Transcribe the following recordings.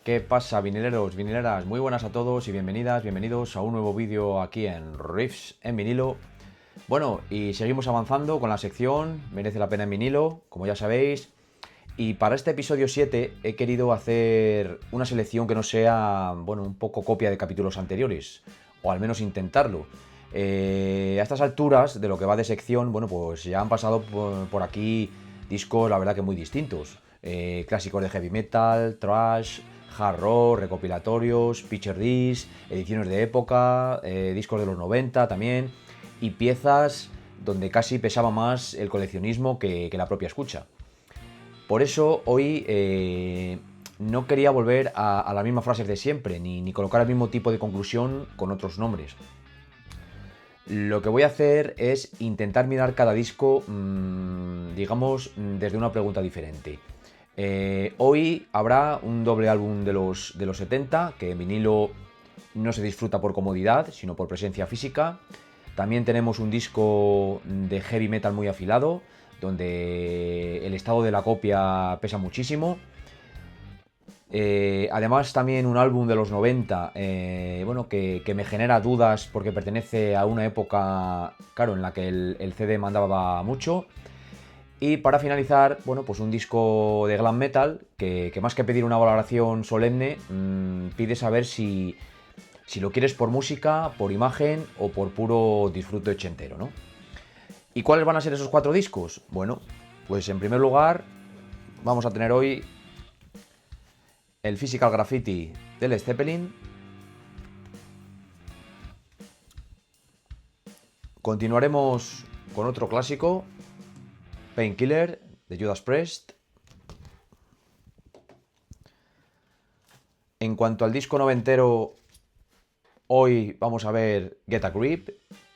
¿Qué pasa, vinileros, vinileras? Muy buenas a todos y bienvenidas, bienvenidos a un nuevo vídeo aquí en Riffs en vinilo. Bueno, y seguimos avanzando con la sección Merece la pena en vinilo, como ya sabéis. Y para este episodio 7 he querido hacer una selección que no sea, bueno, un poco copia de capítulos anteriores, o al menos intentarlo. A estas alturas de lo que va de sección, bueno, pues ya han pasado por aquí discos, la verdad que muy distintos. Clásicos de heavy metal, thrash, hard rock, recopilatorios, picture discs, ediciones de época, discos de los 90 también, y piezas donde casi pesaba más el coleccionismo que la propia escucha. Por eso hoy no quería volver a las mismas frases de siempre, ni colocar el mismo tipo de conclusión con otros nombres. Lo que voy a hacer es intentar mirar cada disco, digamos, desde una pregunta diferente. Hoy habrá un doble álbum de los 70, que en vinilo no se disfruta por comodidad, sino por presencia física. También tenemos un disco de heavy metal muy afilado, donde el estado de la copia pesa muchísimo. Además también un álbum de los 90, bueno, que me genera dudas porque pertenece a una época, claro, en la que el CD mandaba mucho. Y para finalizar, bueno, pues un disco de glam metal que más que pedir una valoración solemne, pide saber si lo quieres por música, por imagen o por puro disfrute ochentero, ¿no? ¿Y cuáles van a ser esos 4 discos? Bueno, pues en primer lugar vamos a tener hoy el Physical Graffiti de Led Zeppelin. Continuaremos con otro clásico, Painkiller de Judas Priest. En cuanto al disco noventero, hoy vamos a ver Get a Grip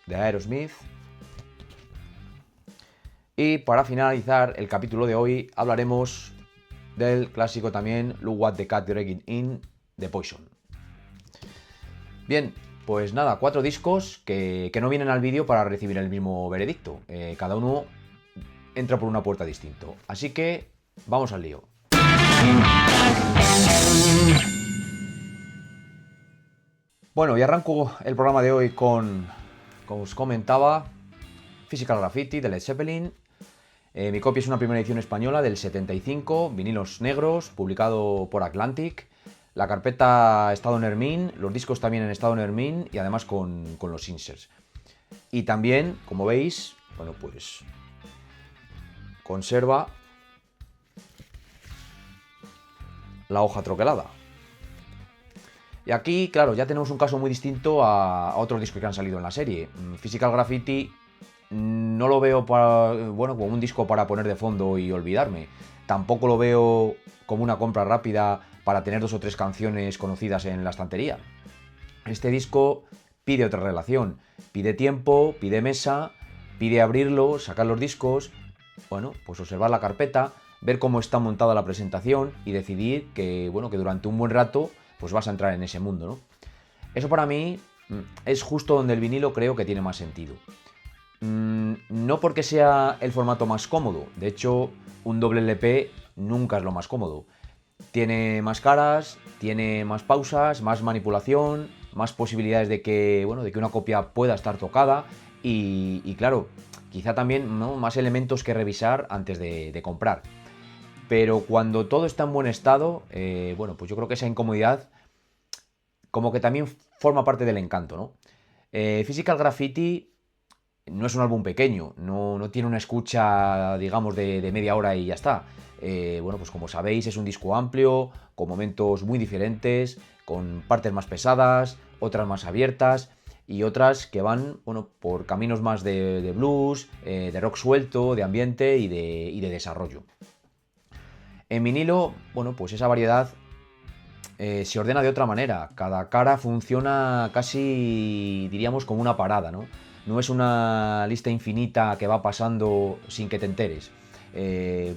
de Aerosmith. Y para finalizar el capítulo de hoy hablaremos del clásico también Look What the Cat Dragging In de Poison. Bien, pues nada, 4 discos que no vienen al vídeo para recibir el mismo veredicto. Cada uno entra por una puerta distinto. Así que vamos al lío. Bueno, y arranco el programa de hoy con, como os comentaba, Physical Graffiti de Led Zeppelin. Mi copia es una primera edición española del 75, vinilos negros, publicado por Atlantic. La carpeta estado en Hermine, los discos también en estado en Hermine y además con los inserts. Y también, como veis, bueno, pues conserva la hoja troquelada. Y aquí, claro, ya tenemos un caso muy distinto a otros discos que han salido en la serie. Physical Graffiti no lo veo bueno, como un disco para poner de fondo y olvidarme. Tampoco lo veo como una compra rápida para tener 2 o 3 canciones conocidas en la estantería. Este disco pide otra relación. Pide tiempo, pide mesa, pide abrirlo, sacar los discos, bueno, pues observar la carpeta, ver cómo está montada la presentación y decidir que, bueno, que durante un buen rato pues vas a entrar en ese mundo, ¿no? Eso para mí es justo donde el vinilo creo que tiene más sentido. No porque sea el formato más cómodo, de hecho, un doble LP nunca es lo más cómodo. Tiene más caras, tiene más pausas, más manipulación, más posibilidades de que, bueno, de que una copia pueda estar tocada y claro, quizá también, ¿no?, más elementos que revisar antes de comprar. Pero cuando todo está en buen estado, bueno, pues yo creo que esa incomodidad como que también forma parte del encanto, ¿no? Physical Graffiti no es un álbum pequeño, no tiene una escucha, digamos, de media hora y ya está. Bueno, pues como sabéis, es un disco amplio, con momentos muy diferentes, con partes más pesadas, otras más abiertas y otras que van, bueno, por caminos más de blues, de rock suelto, de ambiente y de desarrollo. En vinilo, bueno, pues esa variedad se ordena de otra manera. Cada cara funciona casi, diríamos, como una parada, ¿no? No es una lista infinita que va pasando sin que te enteres.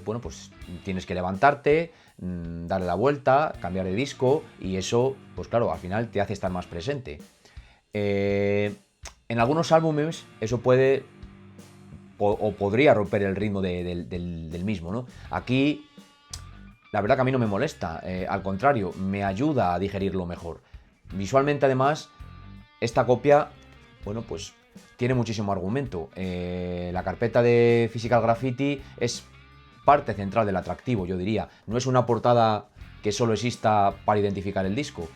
Bueno, pues tienes que levantarte, darle la vuelta, cambiar de disco y eso, pues claro, al final te hace estar más presente. En algunos álbumes eso puede o podría romper el ritmo del mismo, ¿no? Aquí la verdad que a mí no me molesta, al contrario, me ayuda a digerirlo mejor. Visualmente, además, esta copia, bueno, pues tiene muchísimo argumento. La carpeta de Physical Graffiti es parte central del atractivo, yo diría. No es una portada que solo exista para identificar el disco.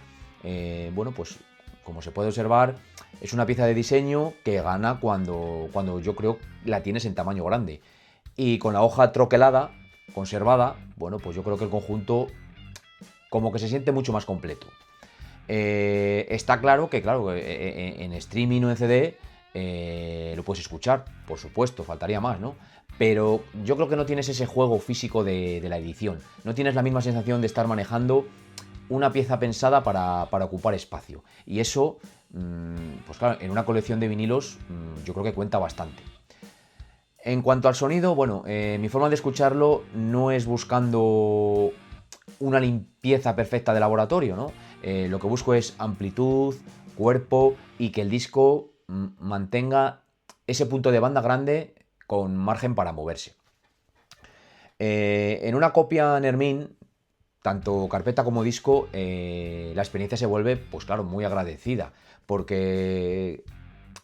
Bueno, pues como se puede observar, es una pieza de diseño que gana cuando yo creo la tienes en tamaño grande. Y con la hoja troquelada, conservada, bueno, pues yo creo que el conjunto como que se siente mucho más completo. Está claro que, claro, en streaming o en CD lo puedes escuchar, por supuesto, faltaría más, ¿no? Pero yo creo que no tienes ese juego físico de la edición. No tienes la misma sensación de estar manejando una pieza pensada para ocupar espacio. Y eso, pues claro, en una colección de vinilos yo creo que cuenta bastante. En cuanto al sonido, bueno, mi forma de escucharlo no es buscando una limpieza perfecta de laboratorio, ¿no? Lo que busco es amplitud, cuerpo y que el disco mantenga ese punto de banda grande con margen para moverse. En una copia Nermin, tanto carpeta como disco, la experiencia se vuelve, pues claro, muy agradecida, porque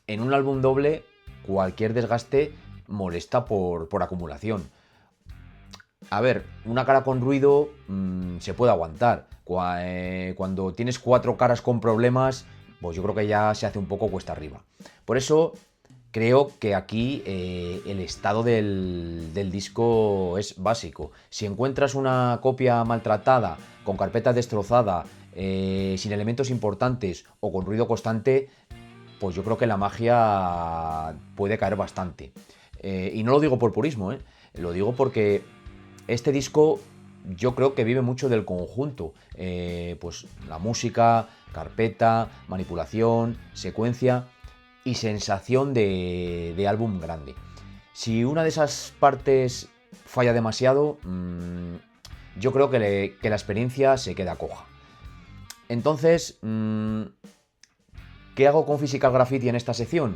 en un álbum doble cualquier desgaste molesta por acumulación. A ver, una cara con ruido se puede aguantar. Cuando tienes 4 caras con problemas, pues yo creo que ya se hace un poco cuesta arriba. Por eso creo que aquí el estado del disco es básico. Si encuentras una copia maltratada, con carpeta destrozada, sin elementos importantes o con ruido constante, pues yo creo que la magia puede caer bastante. Y no lo digo por purismo, lo digo porque este disco yo creo que vive mucho del conjunto. Pues la música, carpeta, manipulación, secuencia y sensación de álbum grande. Si una de esas partes falla demasiado, yo creo que la experiencia se queda coja. Entonces, ¿qué hago con Physical Graffiti en esta sección?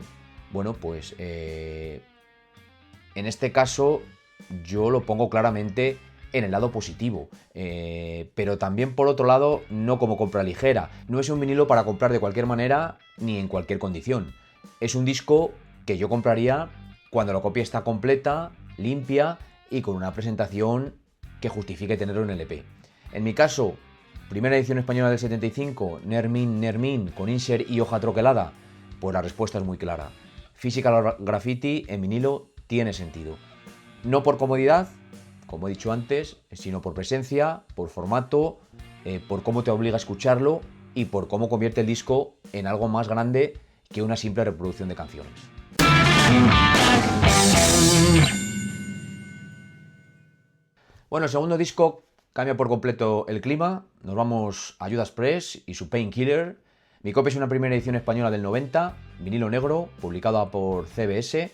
Bueno, pues en este caso yo lo pongo claramente en el lado positivo, pero también por otro lado no como compra ligera. No es un vinilo para comprar de cualquier manera ni en cualquier condición. Es un disco que yo compraría cuando la copia está completa, limpia y con una presentación que justifique tenerlo en LP. En mi caso, primera edición española del 75, Nermin con insert y hoja troquelada, pues la respuesta es muy clara. Physical Graffiti en vinilo tiene sentido. No por comodidad, como he dicho antes, sino por presencia, por formato, por cómo te obliga a escucharlo y por cómo convierte el disco en algo más grande que una simple reproducción de canciones. Bueno, el segundo disco cambia por completo el clima. Nos vamos a Judas Priest y su Painkiller. Mi copia es una primera edición española del 90, vinilo negro, publicada por CBS.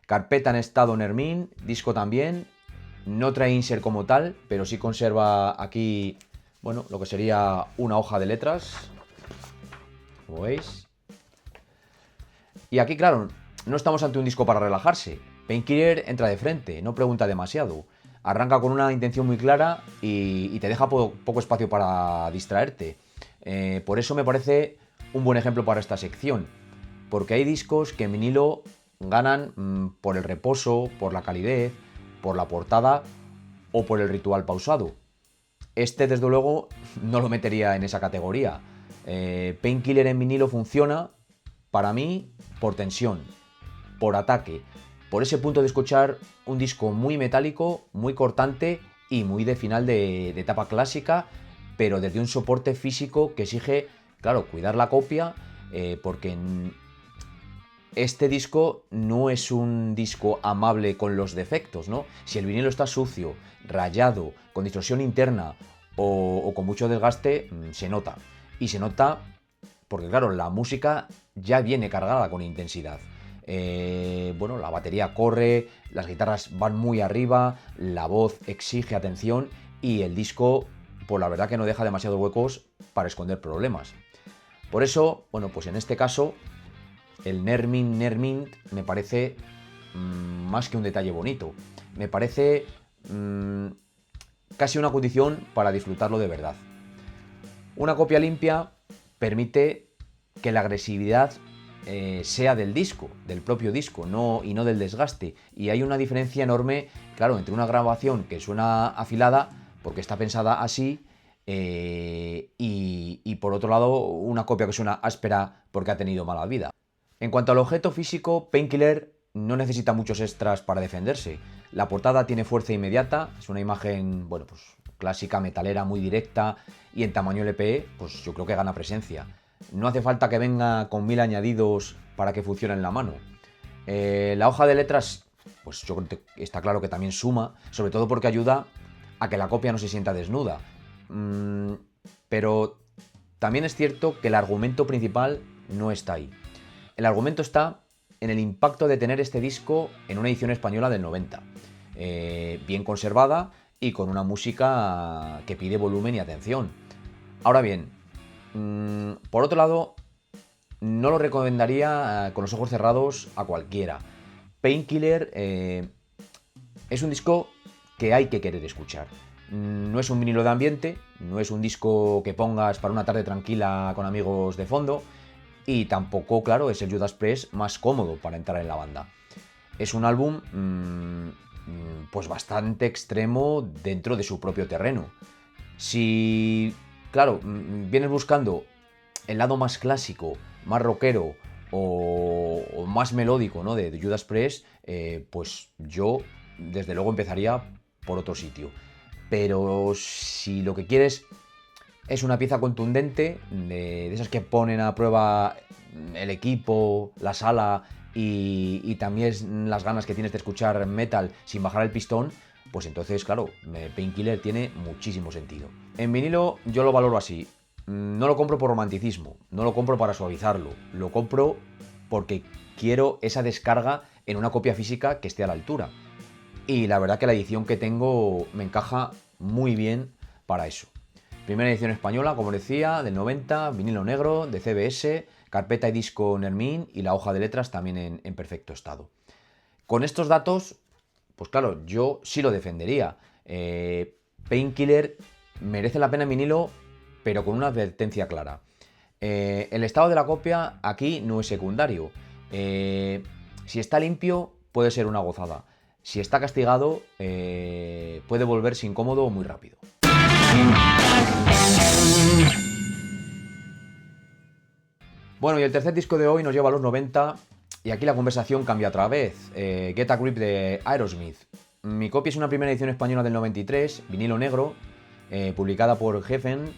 Carpeta en estado Nermin, disco también. No trae insert como tal, pero sí conserva aquí, bueno, lo que sería una hoja de letras. Como veis. Y aquí, claro, no estamos ante un disco para relajarse. Painkiller entra de frente, no pregunta demasiado. Arranca con una intención muy clara y te deja poco espacio para distraerte. Por eso me parece un buen ejemplo para esta sección. Porque hay discos que en vinilo ganan por el reposo, por la calidez, por la portada o por el ritual pausado. Este, desde luego, no lo metería en esa categoría. Painkiller en vinilo funciona, para mí, por tensión, por ataque, por ese punto de escuchar un disco muy metálico, muy cortante y muy de final de etapa clásica, pero desde un soporte físico que exige, claro, cuidar la copia, porque este disco no es un disco amable con los defectos, ¿no? Si el vinilo está sucio, rayado, con distorsión interna o con mucho desgaste, se nota. Y se nota porque, claro, la música ya viene cargada con intensidad. Bueno, la batería corre, las guitarras van muy arriba, la voz exige atención y el disco, pues la verdad que no deja demasiados huecos para esconder problemas. Por eso, bueno, pues en este caso, el Nermin me parece más que un detalle bonito. Me parece casi una condición para disfrutarlo de verdad. Una copia limpia permite que la agresividad sea del disco, del propio disco, y no del desgaste. Y hay una diferencia enorme, claro, entre una grabación que suena afilada, porque está pensada así, y por otro lado, una copia que suena áspera porque ha tenido mala vida. En cuanto al objeto físico, Painkiller no necesita muchos extras para defenderse. La portada tiene fuerza inmediata, es una imagen, bueno, pues clásica, metalera, muy directa, y en tamaño LP, pues yo creo que gana presencia. No hace falta que venga con 1000 añadidos para que funcione en la mano. La hoja de letras, pues yo creo que está claro que también suma, sobre todo porque ayuda a que la copia no se sienta desnuda. Pero también es cierto que el argumento principal no está ahí. El argumento está en el impacto de tener este disco en una edición española del 90, bien conservada y con una música que pide volumen y atención. Ahora bien, por otro lado, no lo recomendaría con los ojos cerrados a cualquiera. Painkiller es un disco que hay que querer escuchar. No es un vinilo de ambiente, no es un disco que pongas para una tarde tranquila con amigos de fondo, y tampoco, claro, es el Judas Priest más cómodo para entrar en la banda. Es un álbum pues bastante extremo dentro de su propio terreno. Si, claro, vienes buscando el lado más clásico, más rockero o más melódico, ¿no?, de Judas Priest, pues yo desde luego empezaría por otro sitio. Pero si lo que quieres es una pieza contundente, de esas que ponen a prueba el equipo, la sala y también las ganas que tienes de escuchar metal sin bajar el pistón, pues entonces, claro, Painkiller tiene muchísimo sentido. En vinilo yo lo valoro así. No lo compro por romanticismo, no lo compro para suavizarlo, lo compro porque quiero esa descarga en una copia física que esté a la altura. Y la verdad que la edición que tengo me encaja muy bien para eso. Primera edición española, como decía, del 90, vinilo negro, de CBS, carpeta y disco Nermin y la hoja de letras también en perfecto estado. Con estos datos, pues claro, yo sí lo defendería. Painkiller merece la pena en vinilo, pero con una advertencia clara. El estado de la copia aquí no es secundario. Si está limpio, puede ser una gozada. Si está castigado, puede volverse incómodo muy rápido. Bueno, y el tercer disco de hoy nos lleva a los 90 y aquí la conversación cambia otra vez. Get a Grip de Aerosmith. Mi copia es una primera edición española del 93, vinilo negro, publicada por Geffen.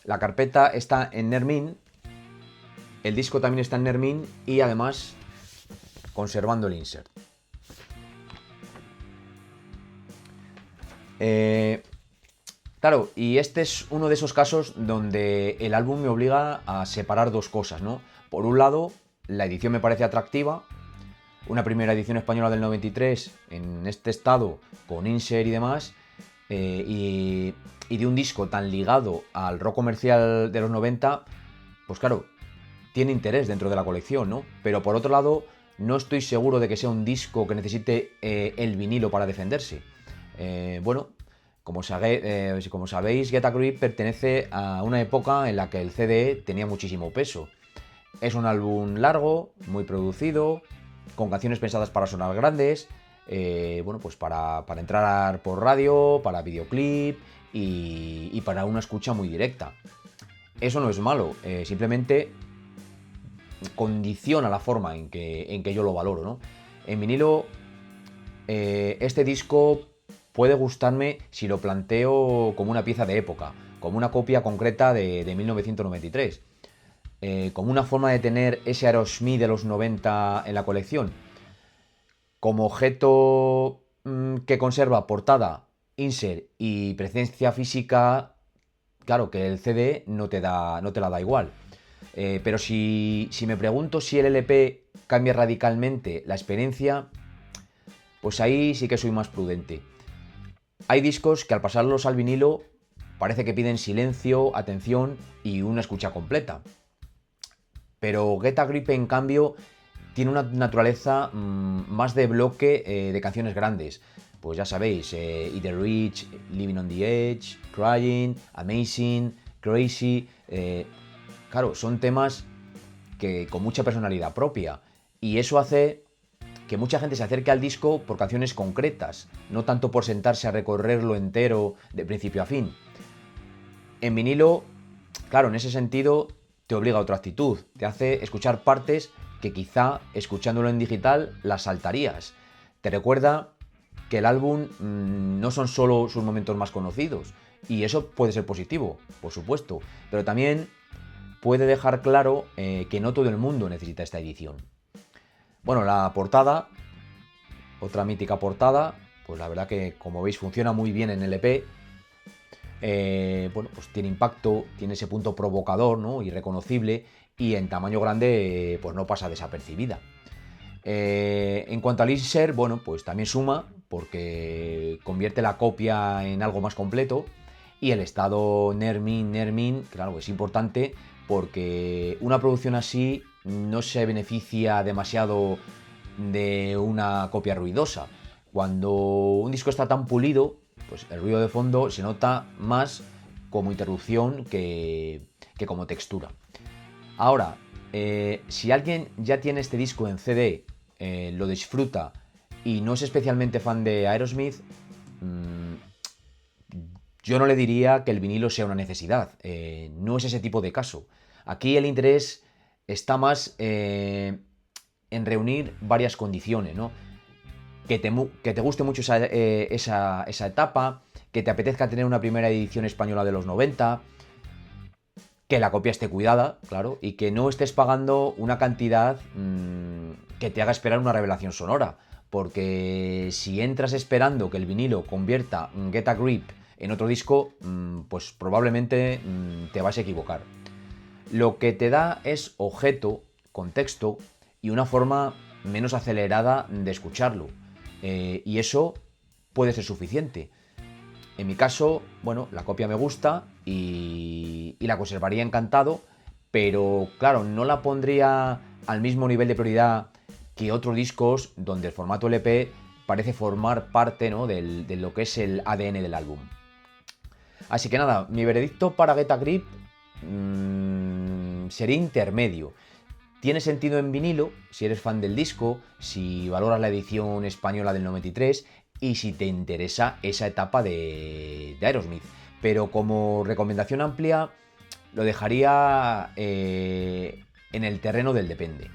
La carpeta está en Nermin, el disco también está en Nermin y además conservando el insert. Claro, y este es uno de esos casos donde el álbum me obliga a separar dos cosas, ¿no? Por un lado, la edición me parece atractiva, una primera edición española del 93 en este estado, con insert y demás, y de un disco tan ligado al rock comercial de los 90, pues claro, tiene interés dentro de la colección, ¿no? Pero por otro lado, no estoy seguro de que sea un disco que necesite el vinilo para defenderse. Bueno, como sabéis, Get a Grip pertenece a una época en la que el CD tenía muchísimo peso. Es un álbum largo, muy producido, con canciones pensadas para sonar grandes, bueno, pues para entrar por radio, para videoclip y para una escucha muy directa. Eso no es malo, simplemente condiciona la forma en que yo lo valoro, ¿no? En vinilo, este disco puede gustarme si lo planteo como una pieza de época, como una copia concreta de 1993, como una forma de tener ese Aerosmith de los 90 en la colección, como objeto que conserva portada, insert y presencia física. Claro que el CD no te la da igual. Pero si me pregunto si el LP cambia radicalmente la experiencia, pues ahí sí que soy más prudente. Hay discos que al pasarlos al vinilo parece que piden silencio, atención y una escucha completa. Pero Get a Grip, en cambio, tiene una naturaleza más de bloque de canciones grandes. pues ya sabéis, Eat the Rich, Living on the Edge, Crying, Amazing, Crazy. Claro, son temas que con mucha personalidad propia. Y eso hace que mucha gente se acerque al disco por canciones concretas, no tanto por sentarse a recorrerlo entero de principio a fin. En vinilo, claro, en ese sentido te obliga a otra actitud, te hace escuchar partes que quizá escuchándolo en digital las saltarías. Te recuerda que el álbum no son solo sus momentos más conocidos, y eso puede ser positivo, por supuesto, pero también puede dejar claro que no todo el mundo necesita esta edición. Bueno, la portada, otra mítica portada, pues la verdad que como veis funciona muy bien en LP. Bueno, pues tiene impacto, tiene ese punto provocador, ¿no? Y reconocible, y en tamaño grande pues no pasa desapercibida. En cuanto al insert, bueno, pues también suma porque convierte la copia en algo más completo, y el estado Nermin, claro, es importante porque una producción así no se beneficia demasiado de una copia ruidosa. Cuando un disco está tan pulido, pues el ruido de fondo se nota más como interrupción que como textura. Ahora, si alguien ya tiene este disco en CD, lo disfruta y no es especialmente fan de Aerosmith, yo no le diría que el vinilo sea una necesidad. No es ese tipo de caso. Aquí el interés está más en reunir varias condiciones, ¿no? Que te guste mucho esa etapa, que te apetezca tener una primera edición española de los 90, que la copia esté cuidada, claro, y que no estés pagando una cantidad que te haga esperar una revelación sonora. Porque si entras esperando que el vinilo convierta Get a Grip en otro disco, pues probablemente te vas a equivocar. Lo que te da es objeto, contexto y una forma menos acelerada de escucharlo. Y eso puede ser suficiente. En mi caso, bueno, la copia me gusta y la conservaría encantado, pero claro, no la pondría al mismo nivel de prioridad que otros discos donde el formato LP parece formar parte, ¿no?, de lo que es el ADN del álbum. Así que nada, mi veredicto para Get a Grip sería intermedio. Tiene sentido en vinilo, si eres fan del disco, si valoras la edición española del 93 y si te interesa esa etapa de Aerosmith. Pero como recomendación amplia, lo dejaría en el terreno del depende.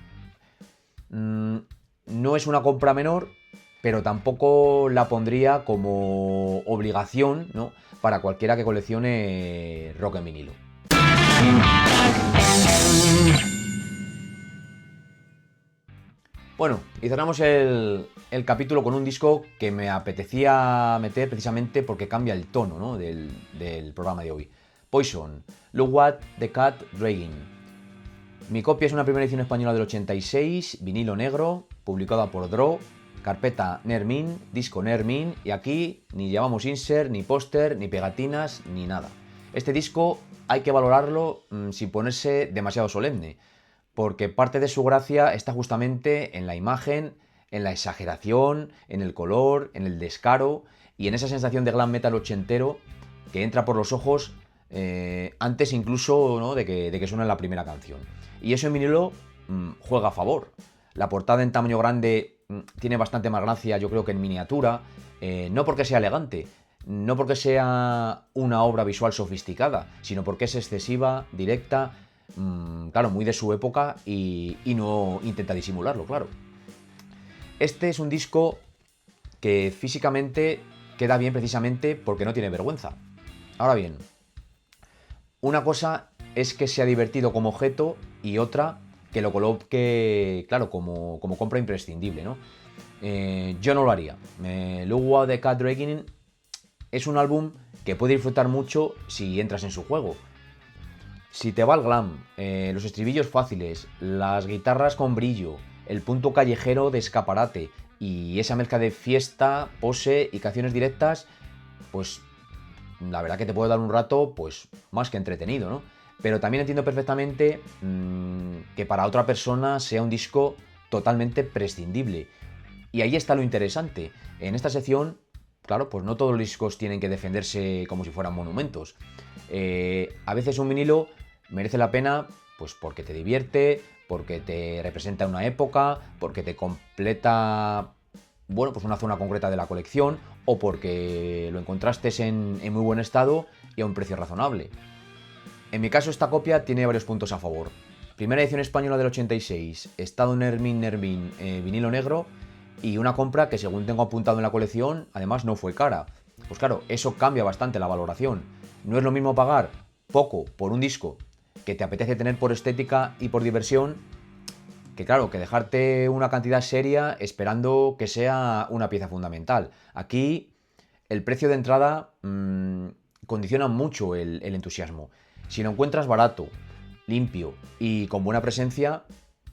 No es una compra menor, pero tampoco la pondría como obligación, ¿no?, para cualquiera que coleccione rock en vinilo. Bueno, y cerramos el capítulo con un disco que me apetecía meter precisamente porque cambia el tono, ¿no?, del programa de hoy. Poison, Look What the Cat Dragging. Mi copia es una primera edición española del 86, vinilo negro, publicada por Draw, carpeta Nermin, disco Nermin, y aquí ni llevamos insert, ni póster, ni pegatinas, ni nada. Este disco hay que valorarlo sin ponerse demasiado solemne, porque parte de su gracia está justamente en la imagen, en la exageración, en el color, en el descaro y en esa sensación de glam metal ochentero que entra por los ojos antes incluso, ¿no?, de que suene la primera canción. Y eso en vinilo juega a favor. La portada en tamaño grande tiene bastante más gracia, yo creo, que en miniatura, no porque sea elegante, no porque sea una obra visual sofisticada, sino porque es excesiva, directa, claro, muy de su época y no intenta disimularlo, claro. Este es un disco que físicamente queda bien precisamente porque no tiene vergüenza. Ahora bien, una cosa es que sea divertido como objeto y otra que lo coloque, claro, como compra imprescindible, ¿no? Yo no lo haría. Look What the Cat Dragging es un álbum que puede disfrutar mucho si entras en su juego. Si te va el glam, los estribillos fáciles, las guitarras con brillo, el punto callejero de escaparate y esa mezcla de fiesta, pose y canciones directas, pues la verdad que te puede dar un rato pues más que entretenido, ¿no? Pero también entiendo perfectamente que para otra persona sea un disco totalmente prescindible. Y ahí está lo interesante. En esta sección claro, pues no todos los discos tienen que defenderse como si fueran monumentos. A veces un vinilo merece la pena pues porque te divierte, porque te representa una época, porque te completa, bueno, pues una zona concreta de la colección, o porque lo encontraste en muy buen estado y a un precio razonable. En mi caso, esta copia tiene varios puntos a favor. Primera edición española del 86, estado Nermin Nermin, vinilo negro, y una compra que, según tengo apuntado en la colección, además no fue cara. Pues claro, eso cambia bastante la valoración. No es lo mismo pagar poco por un disco que te apetece tener por estética y por diversión, que claro, que dejarte una cantidad seria esperando que sea una pieza fundamental. Aquí el precio de entrada condiciona mucho el entusiasmo. Si lo encuentras barato, limpio y con buena presencia,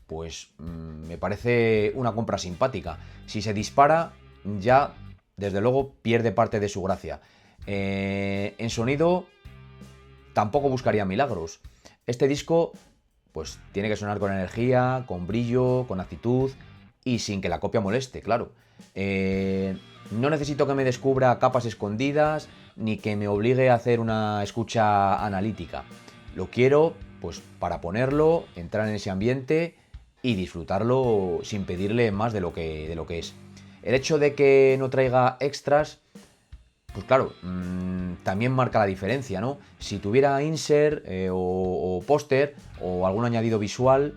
pues me parece una compra simpática. Si se dispara, ya desde luego pierde parte de su gracia. En sonido tampoco buscaría milagros. Este disco pues tiene que sonar con energía, con brillo, con actitud y sin que la copia moleste, claro. No necesito que me descubra capas escondidas ni que me obligue a hacer una escucha analítica. Lo quiero pues para ponerlo, entrar en ese ambiente y disfrutarlo sin pedirle más de lo que es. El hecho de que no traiga extras, pues claro, también marca la diferencia, ¿no? Si tuviera insert o póster o algún añadido visual,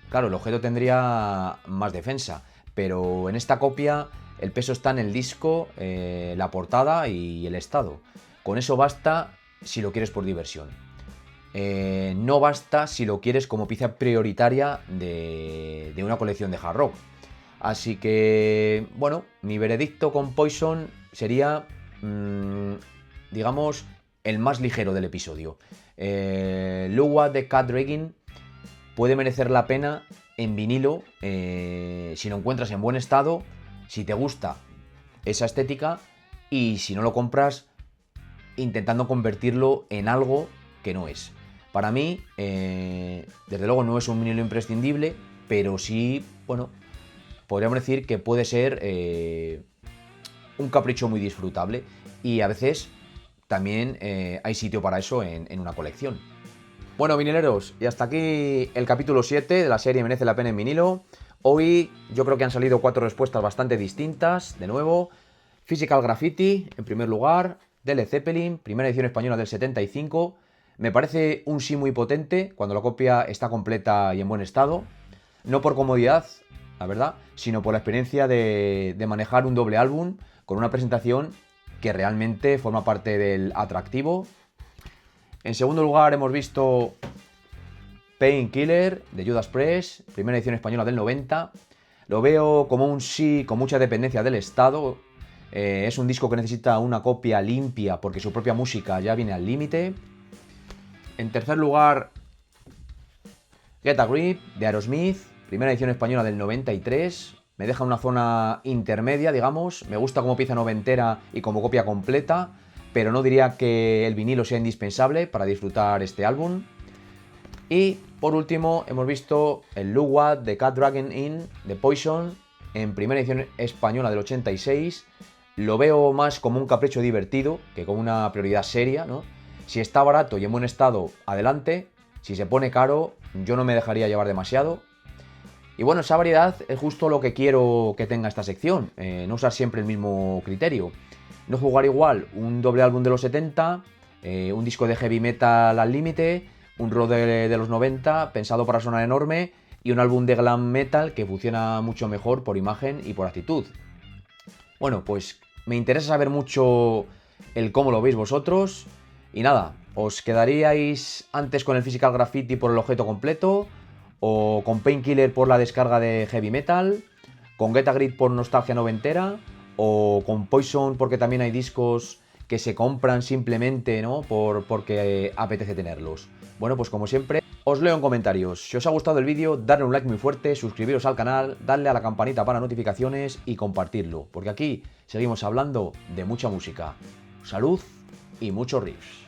claro, el objeto tendría más defensa. Pero en esta copia el peso está en el disco, la portada y el estado. Con eso basta si lo quieres por diversión. No basta si lo quieres como pieza prioritaria de una colección de hard rock. Así que, bueno, mi veredicto con Poison sería, digamos, el más ligero del episodio. Lua de Cat Dragging puede merecer la pena en vinilo si lo encuentras en buen estado, si te gusta esa estética y si no lo compras intentando convertirlo en algo que no es. Para mí, desde luego no es un vinilo imprescindible, pero sí, bueno, podríamos decir que puede ser un capricho muy disfrutable y a veces también hay sitio para eso en una colección. Bueno, vinileros, y hasta aquí el capítulo 7 de la serie Merece la pena en vinilo. Hoy yo creo que han salido 4 respuestas bastante distintas, de nuevo. Physical Graffiti, en primer lugar, de Led Zeppelin, primera edición española del 75. Me parece un sí muy potente cuando la copia está completa y en buen estado. No por comodidad, la verdad, sino por la experiencia de manejar un doble álbum con una presentación que realmente forma parte del atractivo. En segundo lugar hemos visto Painkiller de Judas Priest, primera edición española del 90. Lo veo como un sí con mucha dependencia del estado. Es un disco que necesita una copia limpia porque su propia música ya viene al límite. En tercer lugar, Get a Grip de Aerosmith, primera edición española del 93. Me deja una zona intermedia, digamos. Me gusta como pieza noventera y como copia completa, pero no diría que el vinilo sea indispensable para disfrutar este álbum. Y por último hemos visto el Lua de Cat Dragging In de Poison en primera edición española del 86. Lo veo más como un capricho divertido que como una prioridad seria, ¿no? Si está barato y en buen estado, adelante. Si se pone caro, yo no me dejaría llevar demasiado. Y bueno, esa variedad es justo lo que quiero que tenga esta sección, no usar siempre el mismo criterio. No jugar igual un doble álbum de los 70, un disco de heavy metal al límite, un rock de los 90 pensado para sonar enorme y un álbum de glam metal que funciona mucho mejor por imagen y por actitud. Bueno, pues me interesa saber mucho el cómo lo veis vosotros. Y nada, ¿os quedaríais antes con el Physical Graffiti por el objeto completo? ¿O con Painkiller por la descarga de heavy metal? ¿Con Get a Grip por nostalgia noventera? ¿O con Poison porque también hay discos que se compran simplemente, ¿no? porque apetece tenerlos? Bueno, pues como siempre, os leo en comentarios. Si os ha gustado el vídeo, darle un like muy fuerte, suscribiros al canal, darle a la campanita para notificaciones y compartirlo, porque aquí seguimos hablando de mucha música. Salud y muchos riffs.